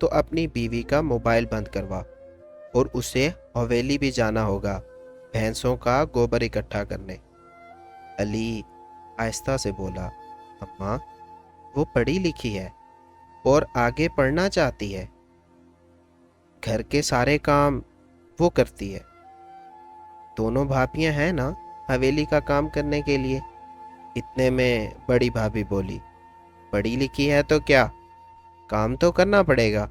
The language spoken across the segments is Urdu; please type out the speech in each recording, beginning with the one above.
تو اپنی بیوی کا موبائل بند کروا، اور اسے حویلی بھی جانا ہوگا بھینسوں کا گوبر اکٹھا کرنے۔ علی آہستہ سے بولا، اماں وہ پڑھی لکھی ہے اور آگے پڑھنا چاہتی ہے، گھر کے سارے کام وہ کرتی ہے۔ دونوں بھابیاں ہیں نا حویلی کا کام کرنے کے لیے۔ اتنے میں بڑی بھابھی بولی، پڑھی لکھی ہے تو کیا، کام تو کرنا پڑے گا۔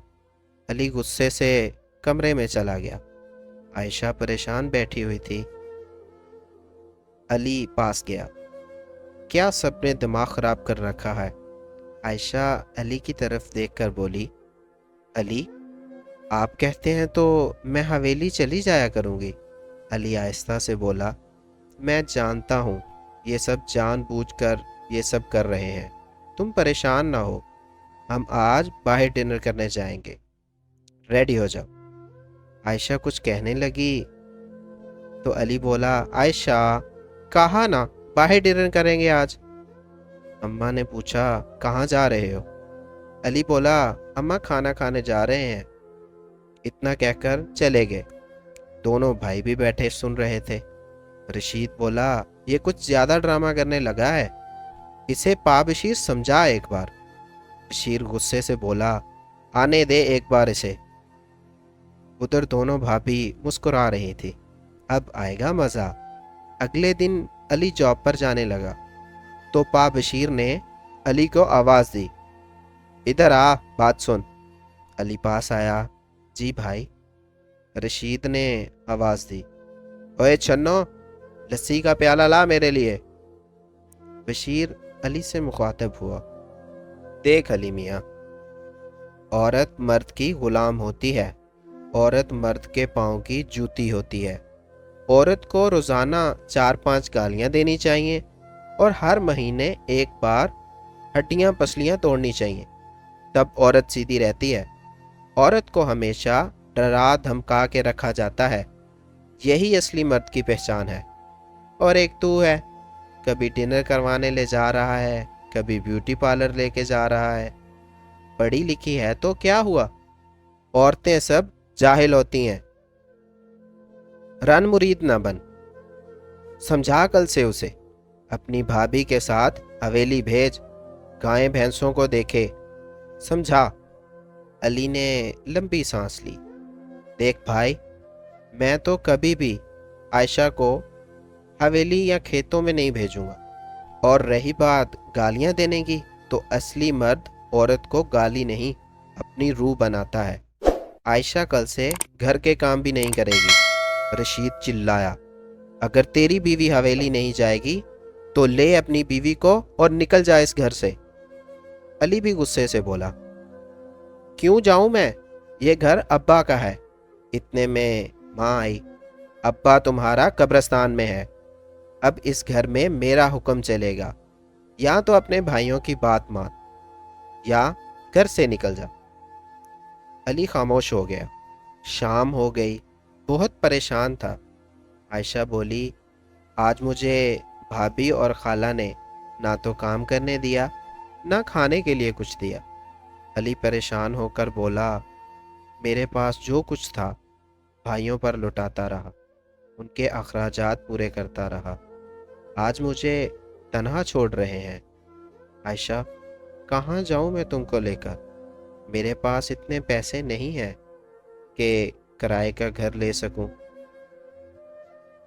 علی غصے سے کمرے میں چلا گیا۔ عائشہ پریشان بیٹھی ہوئی تھی۔ علی پاس گیا، کیا سب نے دماغ خراب کر رکھا ہے؟ عائشہ علی کی طرف دیکھ کر بولی، علی آپ کہتے ہیں تو میں حویلی چلی جایا کروں گی۔ علی آہستہ سے بولا، میں جانتا ہوں یہ سب جان بوجھ کر یہ سب کر رہے ہیں، تم پریشان نہ ہو، ہم آج باہر ڈنر کرنے جائیں گے، ریڈی ہو جاؤ۔ عائشہ کچھ کہنے لگی تو علی بولا، عائشہ کہا نا باہر ڈنر کریں گے آج۔ اماں نے پوچھا، کہاں جا رہے ہو؟ علی بولا، اماں کھانا کھانے جا رہے ہیں۔ اتنا کہہ کر چلے گئے۔ دونوں بھائی بھی بیٹھے سن رہے تھے۔ رشید بولا، یہ کچھ زیادہ ڈرامہ کرنے لگا ہے، اسے پا بشیر سمجھا ایک بار۔ بشیر غصے سے بولا، آنے دے ایک بار اسے۔ ادھر دونوں بھابھی مسکرا رہی تھی، اب آئے گا مزہ۔ اگلے دن علی جاب پر جانے لگا تو پا بشیر نے علی کو آواز دی، ادھر آ بات سن۔ علی پاس آیا، جی بھائی۔ رشید نے آواز دی، اوے چھنو لسی کا پیالہ لا میرے لیے۔ بشیر علی سے مخاطب ہوا، دیکھ علی میاں، عورت مرد کی غلام ہوتی ہے، عورت مرد کے پاؤں کی جوتی ہوتی ہے۔ عورت کو روزانہ 4-5 گالیاں دینی چاہیے اور ہر مہینے ایک بار ہڈیاں پسلیاں توڑنی چاہیے، تب عورت سیدھی رہتی ہے۔ عورت کو ہمیشہ ڈرا دھمکا کے رکھا جاتا ہے، یہی اصلی مرد کی پہچان ہے۔ اور ایک تو ہے، کبھی ڈنر کروانے لے جا رہا ہے، کبھی بیوٹی پارلر لے کے جا رہا ہے۔ پڑھی لکھی ہے تو کیا ہوا، عورتیں سب جاہل ہوتی ہیں۔ رن مرید نہ بن، سمجھا کل سے اسے، اپنی بھابھی کے ساتھ حویلی بھیج، گائیں بھینسوں کو دیکھے، سمجھا۔ علی نے لمبی سانس لی، دیکھ بھائی، میں تو کبھی بھی عائشہ کو حویلی یا کھیتوں میں نہیں بھیجوں گا، اور رہی بات گالیاں دینے کی، تو اصلی مرد عورت کو گالی نہیں اپنی روح بناتا ہے۔ عائشہ کل سے گھر کے کام بھی نہیں کرے گی۔ رشید چلایا، اگر تیری بیوی حویلی نہیں جائے گی تو لے اپنی بیوی کو اور نکل جائے اس گھر سے۔ علی بھی غصے سے بولا، کیوں جاؤں میں، یہ گھر ابا کا ہے۔ اتنے میں ماں آئی، ابا تمہارا قبرستان میں ہے، اب اس گھر میں میرا حکم چلے گا، یا تو اپنے بھائیوں کی بات مان یا گھر سے نکل جا۔ علی خاموش ہو گیا۔ شام ہو گئی، بہت پریشان تھا۔ عائشہ بولی، آج مجھے بھابھی اور خالہ نے نہ تو کام کرنے دیا نہ کھانے کے لیے کچھ دیا۔ علی پریشان ہو کر بولا، میرے پاس جو کچھ تھا بھائیوں پر لٹاتا رہا، ان کے اخراجات پورے کرتا رہا، آج مجھے تنہا چھوڑ رہے ہیں۔ عائشہ، کہاں جاؤں میں تم کو لے کر، میرے پاس اتنے پیسے نہیں ہیں کہ کرائے کا گھر لے سکوں،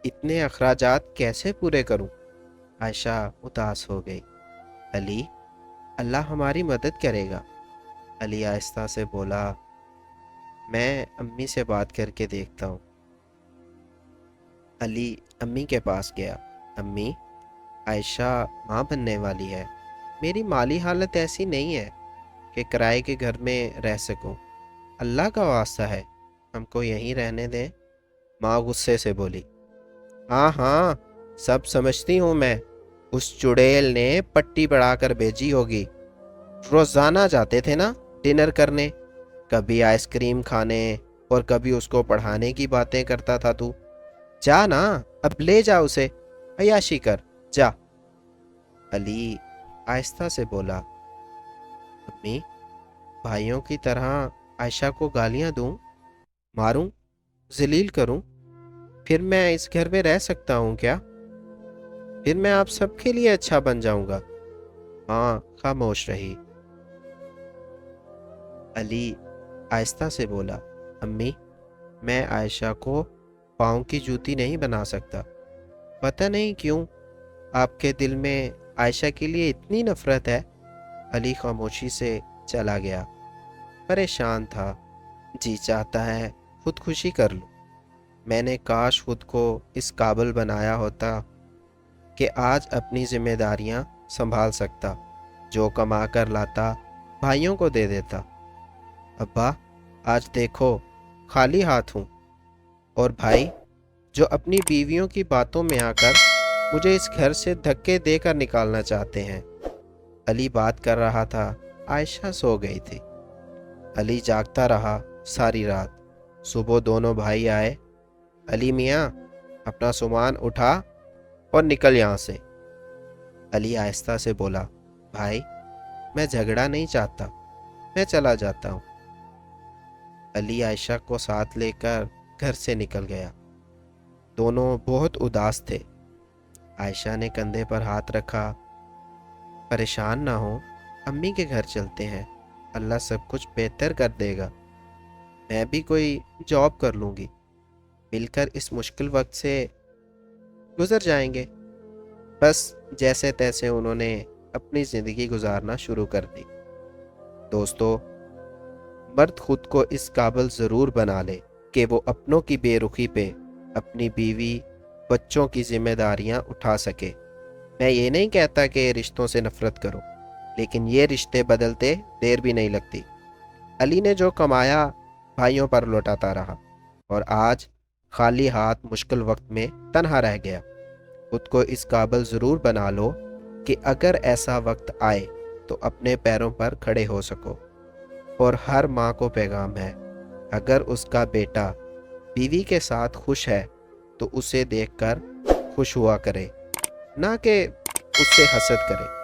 اتنے اخراجات کیسے پورے کروں؟ عائشہ اداس ہو گئی۔ علی، اللہ ہماری مدد کرے گا۔ علی آہستہ سے بولا، میں امی سے بات کر کے دیکھتا ہوں۔ علی امی کے پاس گیا، امی، عائشہ ماں بننے والی ہے، میری مالی حالت ایسی نہیں ہے کہ کرائے کے گھر میں رہ سکوں، اللہ کا واسطہ ہے ہم کو یہیں رہنے دیں۔ ماں غصے سے بولی، ہاں ہاں سب سمجھتی ہوں میں، اس چڑیل نے پٹی بڑھا کر بھیجی ہوگی، روزانہ جاتے تھے نا ڈنر کرنے، کبھی آئس کریم کھانے اور کبھی اس کو پڑھانے کی باتیں کرتا تھا تو، جا نا اب لے جا اسے، عیاشی کر جا۔ علی آہستہ سے بولا، امی بھائیوں کی طرح عائشہ کو گالیاں دوں، ماروں، ذلیل کروں؟ پھر میں اس گھر میں رہ سکتا ہوں کیا؟ پھر میں آپ سب کے لیے اچھا بن جاؤں گا؟ ہاں خاموش رہی۔ علی آہستہ سے بولا، امی، میں عائشہ کو پاؤں کی جوتی نہیں بنا سکتا۔ پتہ نہیں کیوں آپ کے دل میں عائشہ کے لیے اتنی نفرت ہے۔ علی خاموشی سے چلا گیا، پریشان تھا۔ جی چاہتا ہے خودکشی کر لوں۔ میں نے کاش خود کو اس قابل بنایا ہوتا کہ آج اپنی ذمہ داریاں سنبھال سکتا، جو کما کر لاتا بھائیوں کو دے دیتا۔ ابا، آج دیکھو خالی ہاتھ ہوں، اور بھائی جو اپنی بیویوں کی باتوں میں آ کر مجھے اس گھر سے دھکے دے کر نکالنا چاہتے ہیں۔ علی بات کر رہا تھا، عائشہ سو گئی تھی۔ علی جاگتا رہا ساری رات۔ صبح دونوں بھائی آئے۔ علی میاں، اپنا سامان اٹھا اور نکل یہاں سے۔ علی آہستہ سے بولا، بھائی میں جھگڑا نہیں چاہتا، میں چلا جاتا ہوں۔ علی عائشہ کو ساتھ لے کر گھر سے نکل گیا۔ دونوں بہت اداس تھے۔ عائشہ نے کندھے پر ہاتھ رکھا، پریشان نہ ہو، امی کے گھر چلتے ہیں، اللہ سب کچھ بہتر کر دے گا۔ میں بھی کوئی جاب کر لوں گی، مل کر اس مشکل وقت سے گزر جائیں گے۔ بس جیسے تیسے انہوں نے اپنی زندگی گزارنا شروع کر دی۔ دوستو، مرد خود کو اس قابل ضرور بنا لے کہ وہ اپنوں کی بے رخی پہ اپنی بیوی بچوں کی ذمہ داریاں اٹھا سکے۔ میں یہ نہیں کہتا کہ رشتوں سے نفرت کرو، لیکن یہ رشتے بدلتے دیر بھی نہیں لگتی۔ علی نے جو کمایا بھائیوں پر لوٹاتا رہا، اور آج خالی ہاتھ مشکل وقت میں تنہا رہ گیا۔ خود کو اس قابل ضرور بنا لو کہ اگر ایسا وقت آئے تو اپنے پیروں پر کھڑے ہو سکو۔ اور ہر ماں کو پیغام ہے، اگر اس کا بیٹا بیوی کے ساتھ خوش ہے تو اسے دیکھ کر خوش ہوا کرے، نہ کہ اس سے حسد کرے۔